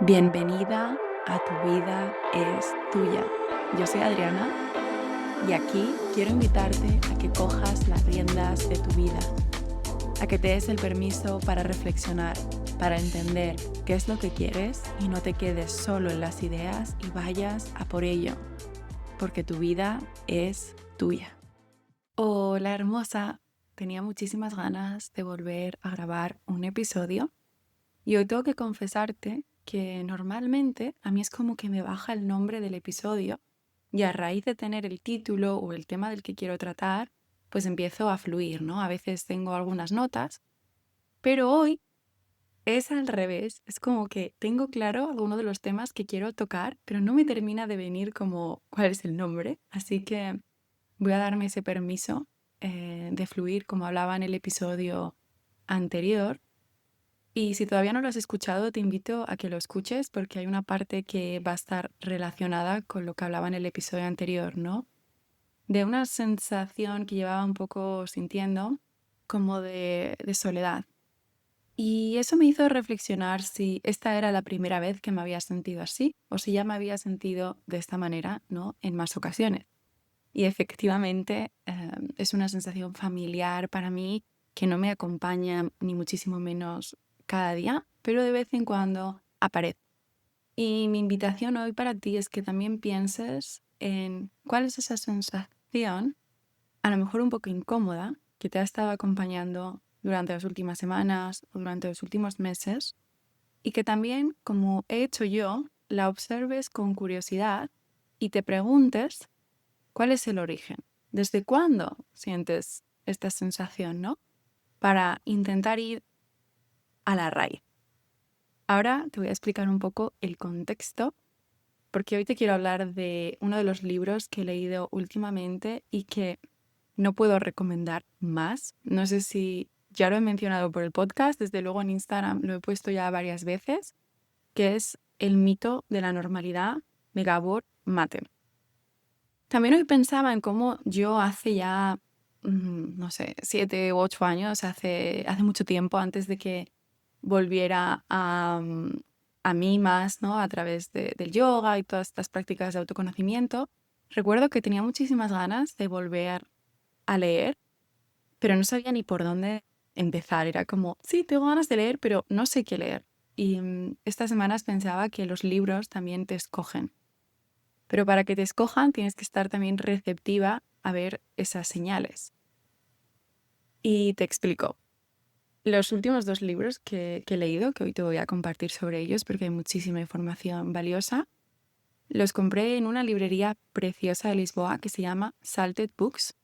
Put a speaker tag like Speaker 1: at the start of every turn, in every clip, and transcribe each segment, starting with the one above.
Speaker 1: Bienvenida a Tu vida es tuya. Yo soy Adriana y aquí quiero invitarte a que cojas las riendas de tu vida, a que te des el permiso para reflexionar, para entender qué es lo que quieres y no te quedes solo en las ideas y vayas a por ello, porque tu vida es tuya. Hola hermosa, tenía muchísimas ganas de volver a grabar un episodio. Y hoy tengo que confesarte que normalmente a mí es como que me baja el nombre del episodio y a raíz de tener el título o el tema del que quiero tratar, pues empiezo a fluir, ¿no? A veces tengo algunas notas, pero hoy es al revés. Es como que tengo claro alguno de los temas que quiero tocar, pero no me termina de venir como cuál es el nombre. Así que voy a darme ese permiso de fluir, como hablaba en el episodio anterior. Y si todavía no lo has escuchado, te invito a que lo escuches porque hay una parte que va a estar relacionada con lo que hablaba en el episodio anterior, ¿no? De una sensación que llevaba un poco sintiendo como de soledad. Y eso me hizo reflexionar si esta era la primera vez que me había sentido así o si ya me había sentido de esta manera, ¿no? En más ocasiones. Y efectivamente es una sensación familiar para mí que no me acompaña ni muchísimo menos cada día, pero de vez en cuando aparece. Y mi invitación hoy para ti es que también pienses en cuál es esa sensación, a lo mejor un poco incómoda, que te ha estado acompañando durante las últimas semanas o durante los últimos meses, y que también, como he hecho yo, la observes con curiosidad y te preguntes ¿cuál es el origen? ¿Desde cuándo sientes esta sensación, no? Para intentar ir a la raíz. Ahora te voy a explicar un poco el contexto, porque hoy te quiero hablar de uno de los libros que he leído últimamente y que no puedo recomendar más. No sé si ya lo he mencionado por el podcast, desde luego en Instagram lo he puesto ya varias veces, que es El mito de la normalidad de Gabor Mate. También hoy pensaba en cómo yo hace ya, no sé, 7 u 8 años, hace mucho tiempo, antes de que volviera a mí más, ¿no? A través del yoga y todas estas prácticas de autoconocimiento, recuerdo que tenía muchísimas ganas de volver a leer, pero no sabía ni por dónde empezar. Era como, sí, tengo ganas de leer, pero no sé qué leer. Y estas semanas pensaba que los libros también te escogen. Pero para que te escojan tienes que estar también receptiva a ver esas señales. Y te explico. Los últimos 2 libros que he leído, que hoy te voy a compartir sobre ellos porque hay muchísima información valiosa, los compré en una librería preciosa de Lisboa que se llama Salted Books.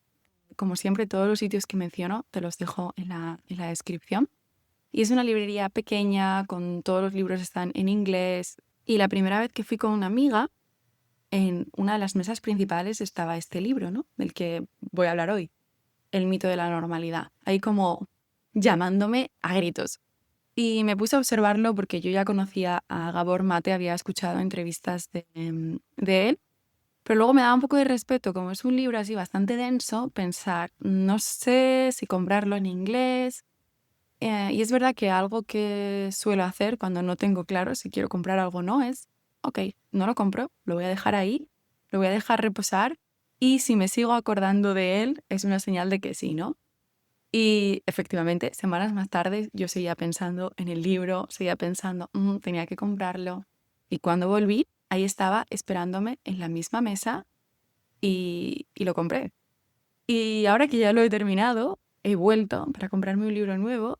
Speaker 1: Como siempre, todos los sitios que menciono te los dejo en la descripción. Y es una librería pequeña, con todos los libros están en inglés. Y la primera vez que fui con una amiga, en una de las mesas principales estaba este libro, ¿no? Del que voy a hablar hoy, El mito de la normalidad. Ahí como llamándome a gritos. Y me puse a observarlo porque yo ya conocía a Gabor Mate, había escuchado entrevistas de él, pero luego me daba un poco de respeto, como es un libro así bastante denso, pensar, no sé si comprarlo en inglés. Y es verdad que algo que suelo hacer cuando no tengo claro si quiero comprar algo o no es, ok, no lo compro, lo voy a dejar ahí, lo voy a dejar reposar y si me sigo acordando de él es una señal de que sí, ¿no? Y efectivamente, semanas más tarde yo seguía pensando en el libro, seguía pensando, tenía que comprarlo. Y cuando volví, ahí estaba esperándome en la misma mesa y lo compré. Y ahora que ya lo he terminado, he vuelto para comprarme un libro nuevo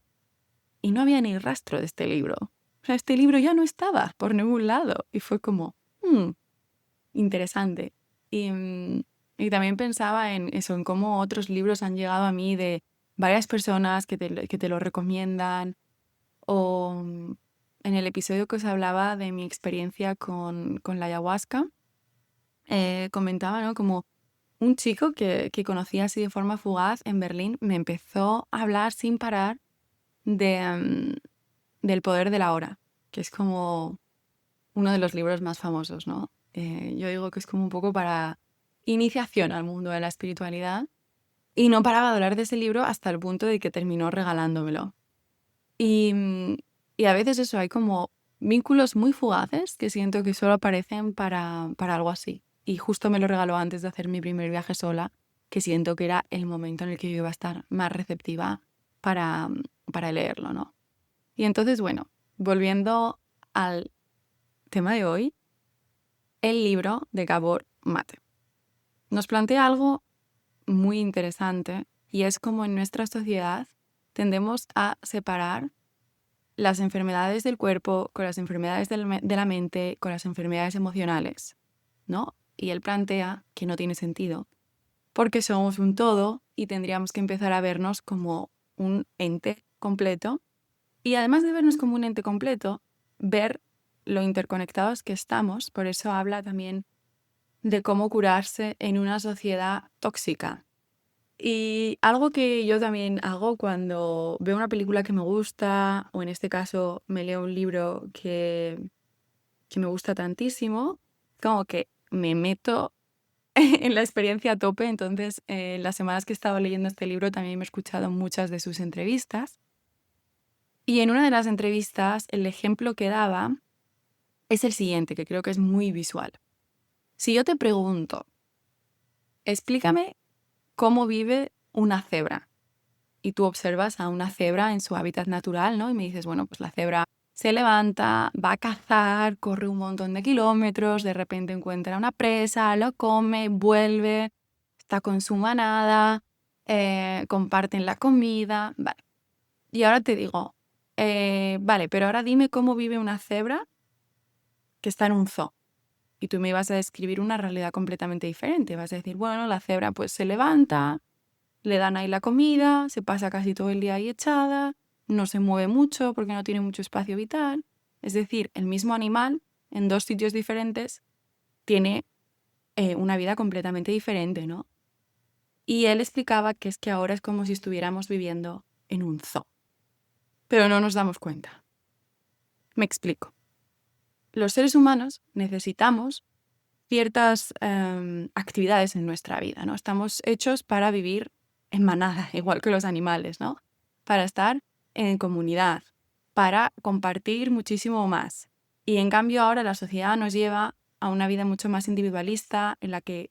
Speaker 1: y no había ni rastro de este libro. O sea, este libro ya no estaba por ningún lado. Y fue como, interesante. Y también pensaba en eso, en cómo otros libros han llegado a mí de varias personas que te lo recomiendan. O en el episodio que os hablaba de mi experiencia con la ayahuasca, comentaba, ¿no? Como un chico que conocí así de forma fugaz en Berlín me empezó a hablar sin parar de, del poder de la hora, que es como uno de los libros más famosos, ¿no? Yo digo que es como un poco para iniciación al mundo de la espiritualidad y no paraba de hablar de ese libro hasta el punto de que terminó regalándomelo. Y, y a veces eso, hay como vínculos muy fugaces que siento que solo aparecen para algo así. Y justo me lo regaló antes de hacer mi primer viaje sola, que siento que era el momento en el que yo iba a estar más receptiva para, para leerlo, ¿no? Y entonces, bueno, volviendo al tema de hoy, el libro de Gabor Mate nos plantea algo muy interesante y es como en nuestra sociedad tendemos a separar las enfermedades del cuerpo con las enfermedades de la mente, con las enfermedades emocionales, ¿no? Y él plantea que no tiene sentido, porque somos un todo y tendríamos que empezar a vernos como un ente completo. Y además de vernos como un ente completo, ver lo interconectados que estamos. Por eso habla también de cómo curarse en una sociedad tóxica. Y algo que yo también hago cuando veo una película que me gusta, o en este caso me leo un libro que me gusta tantísimo, como que me meto en la experiencia a tope. Entonces, en las semanas que he estado leyendo este libro también me he escuchado muchas de sus entrevistas. Y en una de las entrevistas, el ejemplo que daba es el siguiente, que creo que es muy visual. Si yo te pregunto, explícame cómo vive una cebra, y tú observas a una cebra en su hábitat natural, ¿no? Y me dices, bueno, pues la cebra se levanta, va a cazar, corre un montón de kilómetros, de repente encuentra una presa, lo come, vuelve, está con su manada, comparten la comida, vale. Y ahora te digo, vale, pero ahora dime cómo vive una cebra que está en un zoo. Y tú me vas a describir una realidad completamente diferente. Vas a decir, bueno, la cebra pues se levanta, le dan ahí la comida, se pasa casi todo el día ahí echada, no se mueve mucho porque no tiene mucho espacio vital. Es decir, el mismo animal en dos sitios diferentes tiene una vida completamente diferente, ¿no? Y él explicaba que es que ahora es como si estuviéramos viviendo en un zoo. Pero no nos damos cuenta. Me explico. Los seres humanos necesitamos ciertas actividades en nuestra vida, ¿no? Estamos hechos para vivir en manada, igual que los animales, ¿no? Para estar en comunidad, para compartir muchísimo más. Y en cambio ahora la sociedad nos lleva a una vida mucho más individualista, en la que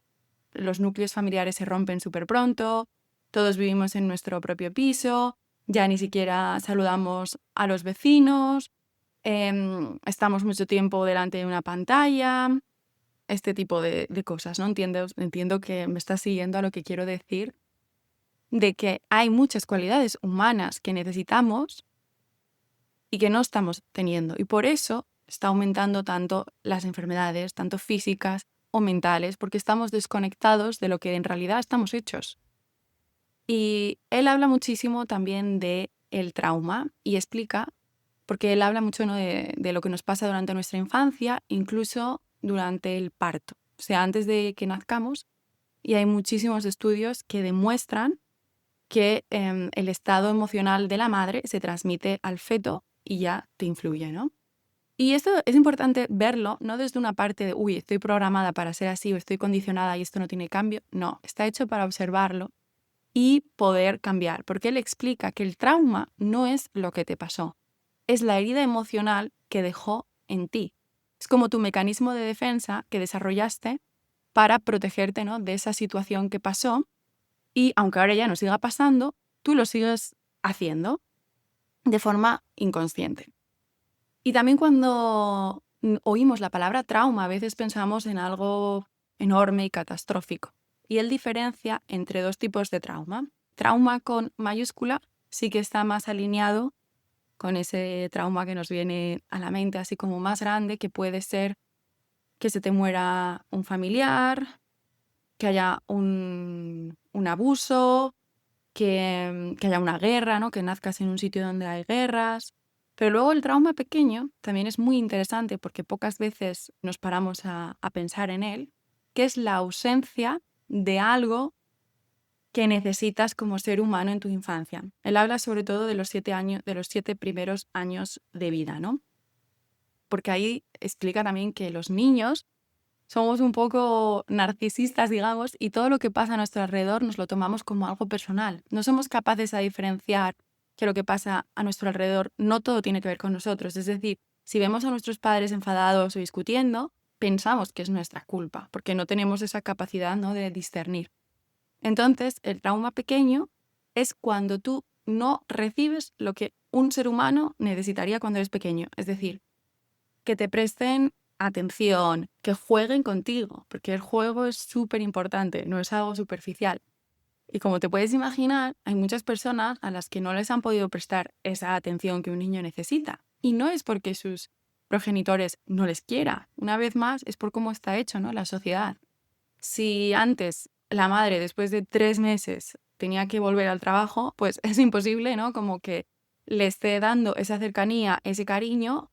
Speaker 1: los núcleos familiares se rompen súper pronto, todos vivimos en nuestro propio piso, ya ni siquiera saludamos a los vecinos, estamos mucho tiempo delante de una pantalla, este tipo de cosas, ¿no? Entiendo que me estás siguiendo a lo que quiero decir, de que hay muchas cualidades humanas que necesitamos y que no estamos teniendo. Y por eso está aumentando tanto las enfermedades, tanto físicas o mentales, porque estamos desconectados de lo que en realidad estamos hechos. Y él habla muchísimo también de el trauma y explica, porque él habla mucho, ¿no?, de lo que nos pasa durante nuestra infancia, incluso durante el parto, o sea, antes de que nazcamos. Y hay muchísimos estudios que demuestran que el estado emocional de la madre se transmite al feto y ya te influye, ¿no? Y esto es importante verlo, no desde una parte de, uy, estoy programada para ser así o estoy condicionada y esto no tiene cambio. No, está hecho para observarlo y poder cambiar, porque él explica que el trauma no es lo que te pasó, es la herida emocional que dejó en ti. Es como tu mecanismo de defensa que desarrollaste para protegerte, ¿no?, de esa situación que pasó, y aunque ahora ya no siga pasando, tú lo sigues haciendo de forma inconsciente. Y también cuando oímos la palabra trauma, a veces pensamos en algo enorme y catastrófico. Y él diferencia entre dos tipos de trauma. Trauma con mayúscula sí que está más alineado con ese trauma que nos viene a la mente, así como más grande, que puede ser que se te muera un familiar, que haya un abuso, que haya una guerra, ¿no?, que nazcas en un sitio donde hay guerras. Pero luego el trauma pequeño también es muy interesante, porque pocas veces nos paramos a pensar en él, que es la ausencia de algo que necesitas como ser humano en tu infancia. Él habla sobre todo de los 7 primeros años de vida, ¿no? Porque ahí explica también que los niños somos un poco narcisistas, digamos, y todo lo que pasa a nuestro alrededor nos lo tomamos como algo personal. No somos capaces de diferenciar que lo que pasa a nuestro alrededor no todo tiene que ver con nosotros. Es decir, Si vemos a nuestros padres enfadados o discutiendo, pensamos que es nuestra culpa, porque no tenemos esa capacidad, ¿no?, de discernir. Entonces, el trauma pequeño es cuando tú no recibes lo que un ser humano necesitaría cuando eres pequeño. Es decir, que te presten atención, que jueguen contigo, porque el juego es súper importante, no es algo superficial. Y como te puedes imaginar, hay muchas personas a las que no les han podido prestar esa atención que un niño necesita. Y no es porque sus progenitores no les quiera. Una vez más, es por cómo está hecho, ¿no?, la sociedad. Si antes la madre, después de 3 meses, tenía que volver al trabajo, pues es imposible, ¿no?, como que le esté dando esa cercanía, ese cariño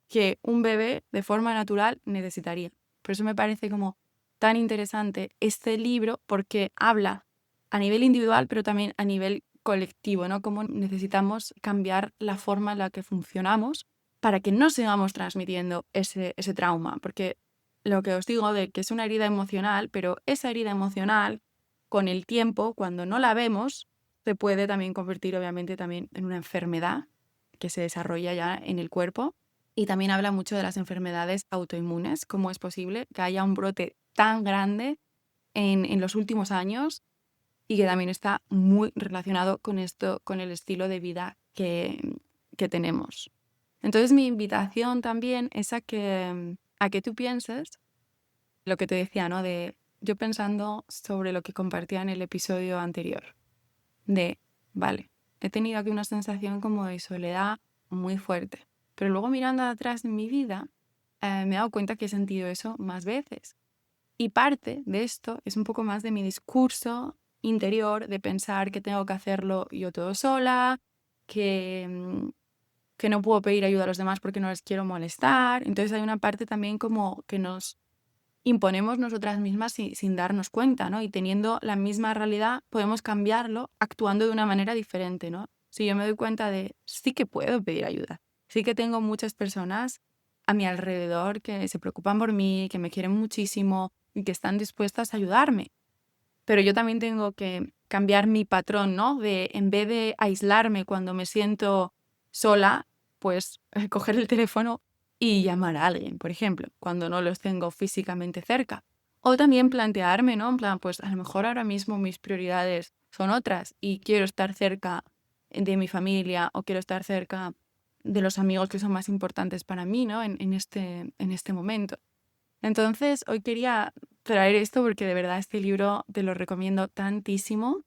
Speaker 1: que un bebé de forma natural necesitaría. Por eso me parece como tan interesante este libro, porque habla a nivel individual, pero también a nivel colectivo, ¿no? Cómo necesitamos cambiar la forma en la que funcionamos para que no sigamos transmitiendo ese trauma. Porque lo que os digo de que es una herida emocional, pero esa herida emocional, con el tiempo, cuando no la vemos, se puede también convertir, obviamente, también en una enfermedad que se desarrolla ya en el cuerpo. Y también habla mucho de las enfermedades autoinmunes, cómo es posible que haya un brote tan grande en los últimos años y que también está muy relacionado con esto, con el estilo de vida que tenemos. Entonces mi invitación también es a que tú pienses lo que te decía, ¿no? De yo pensando sobre lo que compartía en el episodio anterior. De, vale, he tenido aquí una sensación como de soledad muy fuerte. Pero luego mirando atrás en mi vida, me he dado cuenta que he sentido eso más veces. Y parte de esto es un poco más de mi discurso interior de pensar que tengo que hacerlo yo todo sola, que no puedo pedir ayuda a los demás porque no les quiero molestar. Entonces hay una parte también como que nos imponemos nosotras mismas sin darnos cuenta, ¿no? Y teniendo la misma realidad podemos cambiarlo actuando de una manera diferente, ¿no? Si yo me doy cuenta de sí que puedo pedir ayuda, sí que tengo muchas personas a mi alrededor que se preocupan por mí, que me quieren muchísimo y que están dispuestas a ayudarme. Pero yo también tengo que cambiar mi patrón, ¿no? De en vez de aislarme cuando me siento sola, pues coger el teléfono y llamar a alguien, por ejemplo, cuando no los tengo físicamente cerca. O también plantearme, ¿no? En plan, pues a lo mejor ahora mismo mis prioridades son otras y quiero estar cerca de mi familia o quiero estar cerca de los amigos que son más importantes para mí, ¿no? En este momento. Entonces, hoy quería traer esto porque de verdad este libro te lo recomiendo tantísimo.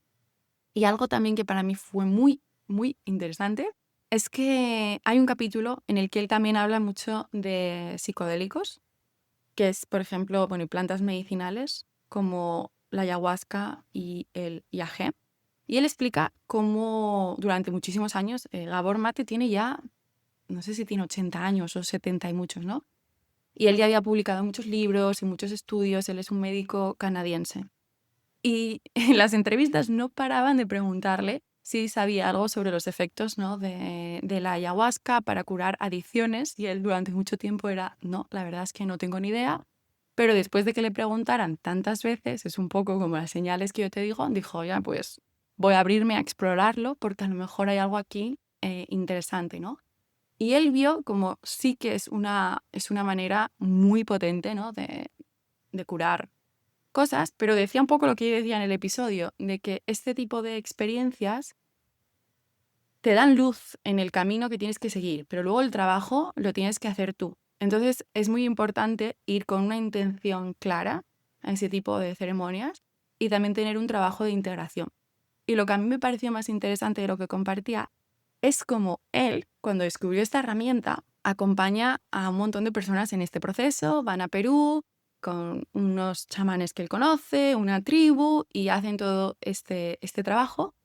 Speaker 1: Y algo también que para mí fue muy, muy interesante es que hay un capítulo en el que él también habla mucho de psicodélicos, que es, por ejemplo, bueno, y plantas medicinales como la ayahuasca y el IAG. Y él explica cómo durante muchísimos años Gabor Mate tiene ya, no sé si tiene 80 años o 70 y muchos, ¿no? Y él ya había publicado muchos libros y muchos estudios, él es un médico canadiense. Y en las entrevistas no paraban de preguntarle si sabía algo sobre los efectos, ¿no?, de la ayahuasca para curar adicciones, y él durante mucho tiempo era, no, la verdad es que no tengo ni idea. Pero después de que le preguntaran tantas veces, es un poco como las señales que yo te digo, dijo, ya, pues voy a abrirme a explorarlo porque a lo mejor hay algo aquí interesante, ¿no? Y él vio como sí que es una manera muy potente, ¿no?, de curar cosas, pero decía un poco lo que yo decía en el episodio, de que este tipo de experiencias te dan luz en el camino que tienes que seguir, pero luego el trabajo lo tienes que hacer tú. Entonces es muy importante ir con una intención clara a ese tipo de ceremonias y también tener un trabajo de integración. Y lo que a mí me pareció más interesante de lo que compartía es como él, cuando descubrió esta herramienta, acompaña a un montón de personas en este proceso, van a Perú con unos chamanes que él conoce, una tribu, y hacen todo este trabajo.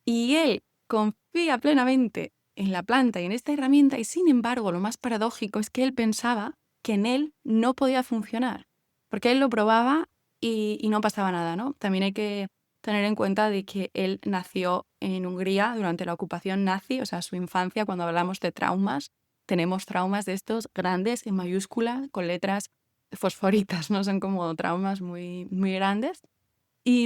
Speaker 1: Y él confía plenamente en la planta y en esta herramienta, y sin embargo lo más paradójico es que él pensaba que en él no podía funcionar, porque él lo probaba y no pasaba nada, ¿no? También hay que tener en cuenta de que él nació en Hungría durante la ocupación nazi, o sea, su infancia, cuando hablamos de traumas, tenemos traumas de estos grandes en mayúscula, con letras fosforitas, ¿no? Son como traumas muy, muy grandes. Y,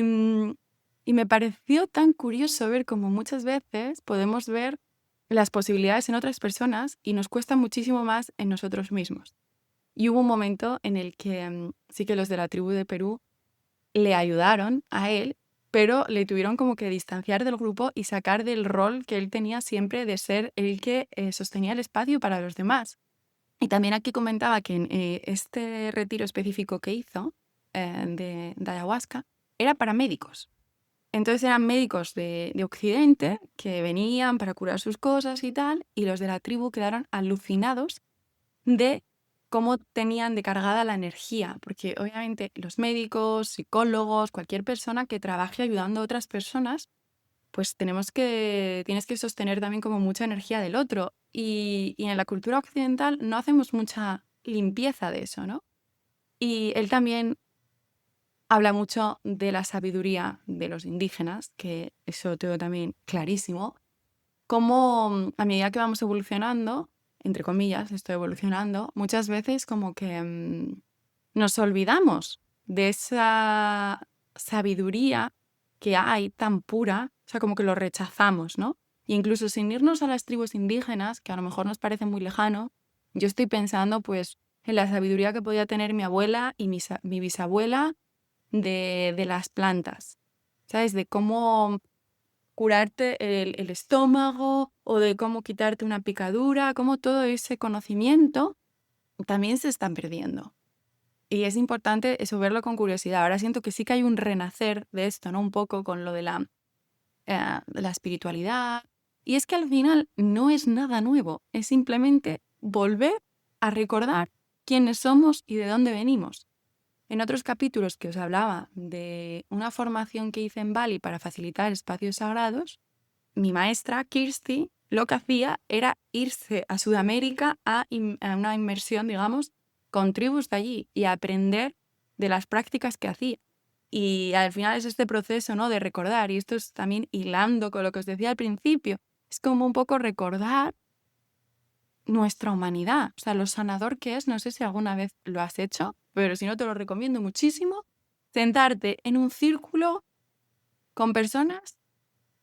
Speaker 1: y me pareció tan curioso ver cómo muchas veces podemos ver las posibilidades en otras personas y nos cuesta muchísimo más en nosotros mismos. Y hubo un momento en el que sí que los de la tribu de Perú le ayudaron a él, pero le tuvieron como que distanciar del grupo y sacar del rol que él tenía siempre de ser el que sostenía el espacio para los demás. Y también aquí comentaba que en este retiro específico que hizo de ayahuasca era para médicos. Entonces eran médicos de Occidente que venían para curar sus cosas y tal, y los de la tribu quedaron alucinados de cómo tenían de cargada la energía, porque obviamente los médicos, psicólogos, cualquier persona que trabaje ayudando a otras personas, pues tienes que sostener también como mucha energía del otro. Y en la cultura occidental no hacemos mucha limpieza de eso, ¿no? Y él también habla mucho de la sabiduría de los indígenas, que eso tengo también clarísimo, cómo a medida que vamos evolucionando, entre comillas, estoy evolucionando, muchas veces como que nos olvidamos de esa sabiduría que hay tan pura, o sea, como que lo rechazamos, ¿no? Y incluso sin irnos a las tribus indígenas, que a lo mejor nos parece muy lejano, yo estoy pensando pues en la sabiduría que podía tener mi abuela y mi bisabuela de las plantas, ¿sabes? De cómo curarte el estómago o de cómo quitarte una picadura, cómo todo ese conocimiento también se está perdiendo. Y es importante eso, verlo con curiosidad. Ahora siento que sí que hay un renacer de esto, ¿no? Un poco con lo de la espiritualidad. Y es que al final no es nada nuevo, es simplemente volver a recordar quiénes somos y de dónde venimos. En otros capítulos que os hablaba de una formación que hice en Bali para facilitar espacios sagrados, mi maestra, Kirsty, lo que hacía era irse a Sudamérica a una inmersión, digamos, con tribus de allí y a aprender de las prácticas que hacía. Y al final es este proceso, ¿no?, de recordar, y esto es también hilando con lo que os decía al principio, es como un poco recordar nuestra humanidad, o sea, lo sanador que es. No sé si alguna vez lo has hecho, pero si no, te lo recomiendo muchísimo, sentarte en un círculo con personas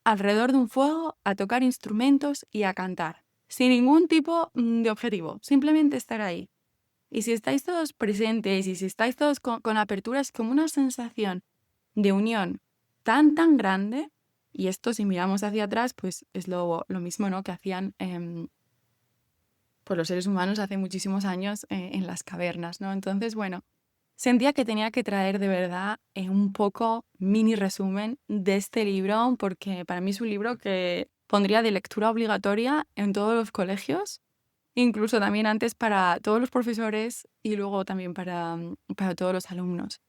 Speaker 1: alrededor de un fuego a tocar instrumentos y a cantar, sin ningún tipo de objetivo, simplemente estar ahí. Y si estáis todos presentes y si estáis todos con apertura, es como una sensación de unión tan grande. Y esto, si miramos hacia atrás, pues es lo mismo, ¿no?, que hacían pues los seres humanos hace muchísimos años en las cavernas, ¿no? Entonces, bueno, sentía que tenía que traer de verdad un poco mini resumen de este libro, porque para mí es un libro que pondría de lectura obligatoria en todos los colegios, incluso también antes para todos los profesores y luego también para todos los alumnos.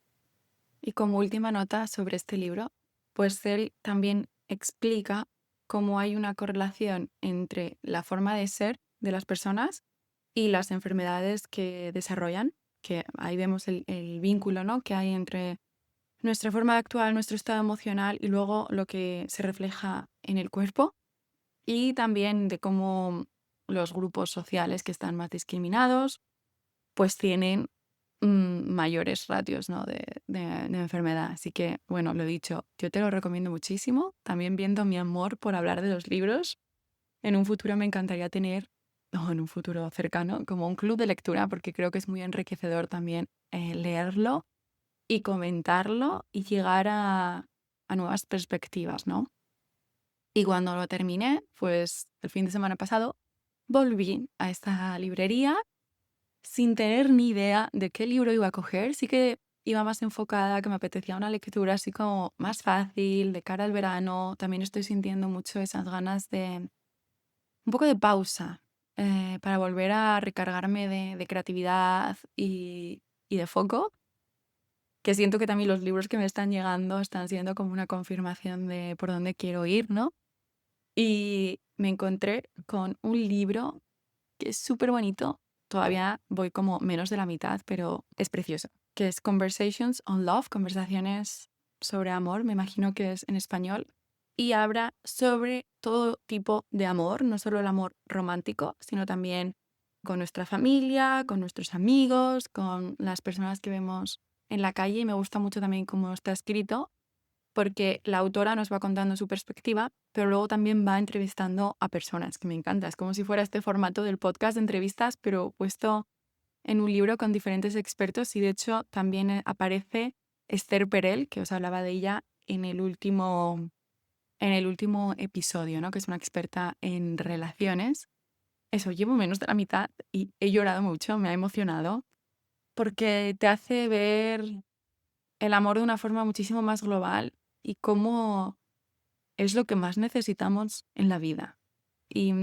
Speaker 1: Y como última nota sobre este libro, pues él también explica cómo hay una correlación entre la forma de ser de las personas y las enfermedades que desarrollan, que ahí vemos el vínculo, ¿no?, que hay entre nuestra forma de actuar, nuestro estado emocional y luego lo que se refleja en el cuerpo, y también de cómo los grupos sociales que están más discriminados pues tienen mayores ratios, ¿no?, de enfermedad. Así que, bueno, lo dicho, yo te lo recomiendo muchísimo. También viendo mi amor por hablar de los libros, en un futuro me encantaría tener, o en un futuro cercano, como un club de lectura, porque creo que es muy enriquecedor también leerlo y comentarlo y llegar a nuevas perspectivas, ¿no? Y cuando lo terminé, pues el fin de semana pasado, volví a esta librería sin tener ni idea de qué libro iba a coger. Sí que iba más enfocada, que me apetecía una lectura así como más fácil, de cara al verano. También estoy sintiendo mucho esas ganas de un poco de pausa, para volver a recargarme de creatividad y de foco, que siento que también los libros que me están llegando están siendo como una confirmación de por dónde quiero ir, ¿no? Y me encontré con un libro que es súper bonito. Todavía voy como menos de la mitad, pero es precioso. Que es Conversations on Love, conversaciones sobre amor, me imagino que es en español. Y habla sobre todo tipo de amor, no solo el amor romántico, sino también con nuestra familia, con nuestros amigos, con las personas que vemos en la calle. Y me gusta mucho también cómo está escrito, porque la autora nos va contando su perspectiva, pero luego también va entrevistando a personas, que me encanta. Es como si fuera este formato del podcast de entrevistas, pero puesto en un libro con diferentes expertos. Y de hecho también aparece Esther Perel, que os hablaba de ella en el último episodio, ¿no? Que es una experta en relaciones. Eso, llevo menos de la mitad y he llorado mucho, me ha emocionado, porque te hace ver el amor de una forma muchísimo más global y cómo es lo que más necesitamos en la vida. Y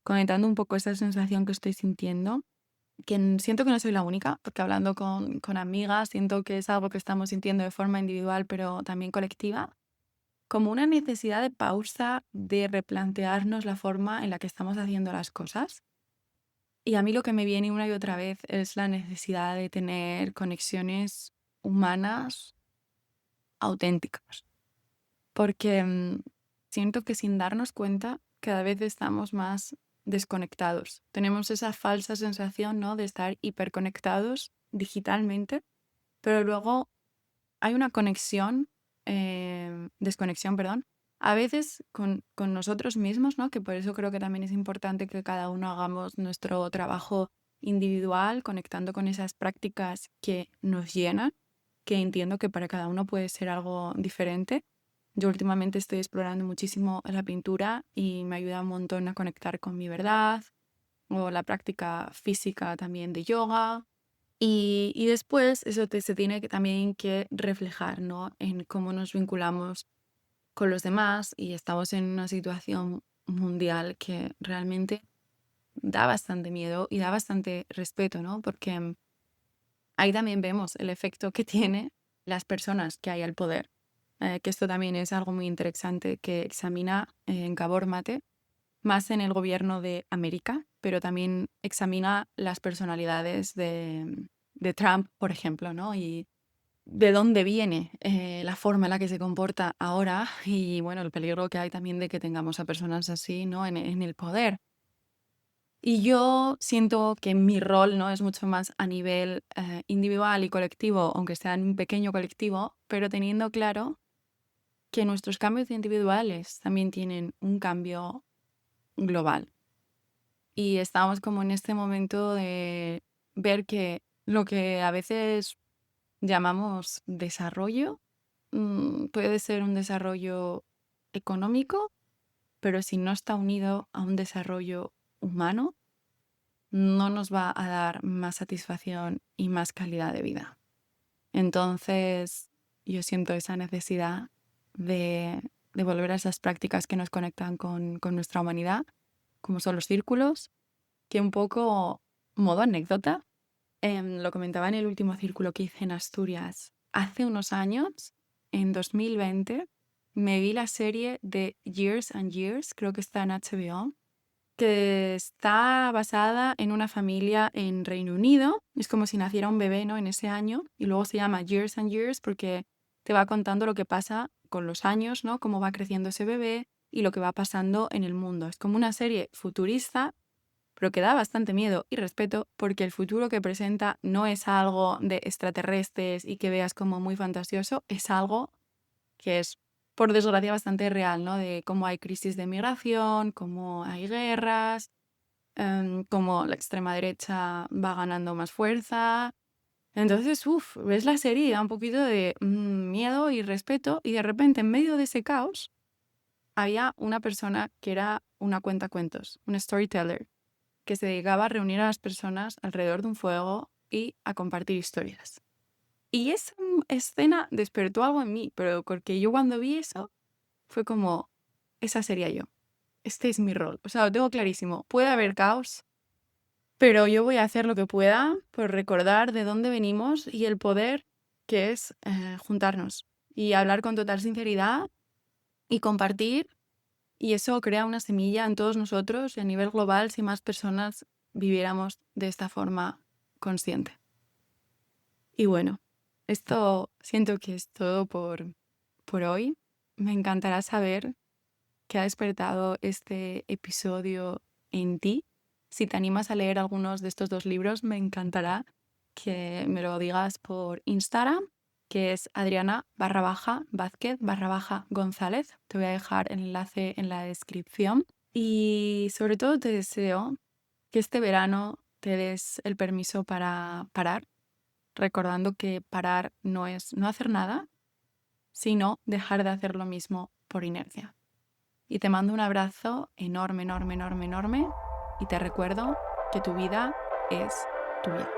Speaker 1: comentando un poco esa sensación que estoy sintiendo, siento que no soy la única, porque hablando con amigas siento que es algo que estamos sintiendo de forma individual, pero también colectiva, como una necesidad de pausa, de replantearnos la forma en la que estamos haciendo las cosas. Y a mí lo que me viene una y otra vez es la necesidad de tener conexiones humanas auténticas, porque siento que sin darnos cuenta cada vez estamos más desconectados. Tenemos esa falsa sensación, ¿no?, de estar hiperconectados digitalmente, pero luego hay una desconexión, perdón, a veces con nosotros mismos, ¿no? Que por eso creo que también es importante que cada uno hagamos nuestro trabajo individual, conectando con esas prácticas que nos llenan, que entiendo que para cada uno puede ser algo diferente. Yo últimamente estoy explorando muchísimo la pintura y me ayuda un montón a conectar con mi verdad, o la práctica física también de yoga. Y después eso se tiene también que reflejar, ¿no?, en cómo nos vinculamos con los demás, y estamos en una situación mundial que realmente da bastante miedo y da bastante respeto, ¿no? Porque ahí también vemos el efecto que tiene las personas que hay al poder, que esto también es algo muy interesante que examina en Gabor Mate, más en el gobierno de América, pero también examina las personalidades de Trump, por ejemplo, ¿no? Y de dónde viene la forma en la que se comporta ahora, y bueno, el peligro que hay también de que tengamos a personas así, ¿no?, en el poder. Y yo siento que mi rol, ¿no?, es mucho más a nivel individual y colectivo, aunque sea en un pequeño colectivo, pero teniendo claro que nuestros cambios individuales también tienen un cambio global. Y estamos como en este momento de ver que lo que a veces llamamos desarrollo puede ser un desarrollo económico, pero si no está unido a un desarrollo humano, no nos va a dar más satisfacción y más calidad de vida. Entonces, yo siento esa necesidad de volver a esas prácticas que nos conectan con nuestra humanidad, como son los círculos, que un poco, modo anécdota, lo comentaba en el último círculo que hice en Asturias. Hace unos años, en 2020, me vi la serie de Years and Years, creo que está en HBO, que está basada en una familia en Reino Unido. Es como si naciera un bebé, ¿no?, en ese año, y luego se llama Years and Years porque te va contando lo que pasa con los años, ¿no?, cómo va creciendo ese bebé y lo que va pasando en el mundo. Es como una serie futurista, pero que da bastante miedo y respeto, porque el futuro que presenta no es algo de extraterrestres y que veas como muy fantasioso, es algo que es, por desgracia, bastante real, ¿no? De cómo hay crisis de migración, cómo hay guerras, cómo la extrema derecha va ganando más fuerza. Entonces, ves la serie y da un poquito de miedo y respeto, y de repente, en medio de ese caos, había una persona que era una cuentacuentos, un storyteller, que se dedicaba a reunir a las personas alrededor de un fuego y a compartir historias. Y esa escena despertó algo en mí, pero porque yo cuando vi eso fue como, esa sería yo. Este es mi rol. O sea, lo tengo clarísimo. Puede haber caos, pero yo voy a hacer lo que pueda por recordar de dónde venimos y el poder que es juntarnos y hablar con total sinceridad y compartir. Y eso crea una semilla en todos nosotros y a nivel global si más personas viviéramos de esta forma consciente. Y bueno, esto siento que es todo por hoy. Me encantará saber qué ha despertado este episodio en ti. Si te animas a leer algunos de estos 2 libros, me encantará que me lo digas por Instagram. que es Adriana_Vázquez_González. Te voy a dejar el enlace en la descripción. Y sobre todo te deseo que este verano te des el permiso para parar, recordando que parar no es no hacer nada, sino dejar de hacer lo mismo por inercia. Y te mando un abrazo enorme, enorme, enorme, enorme. Y te recuerdo que tu vida es tuya.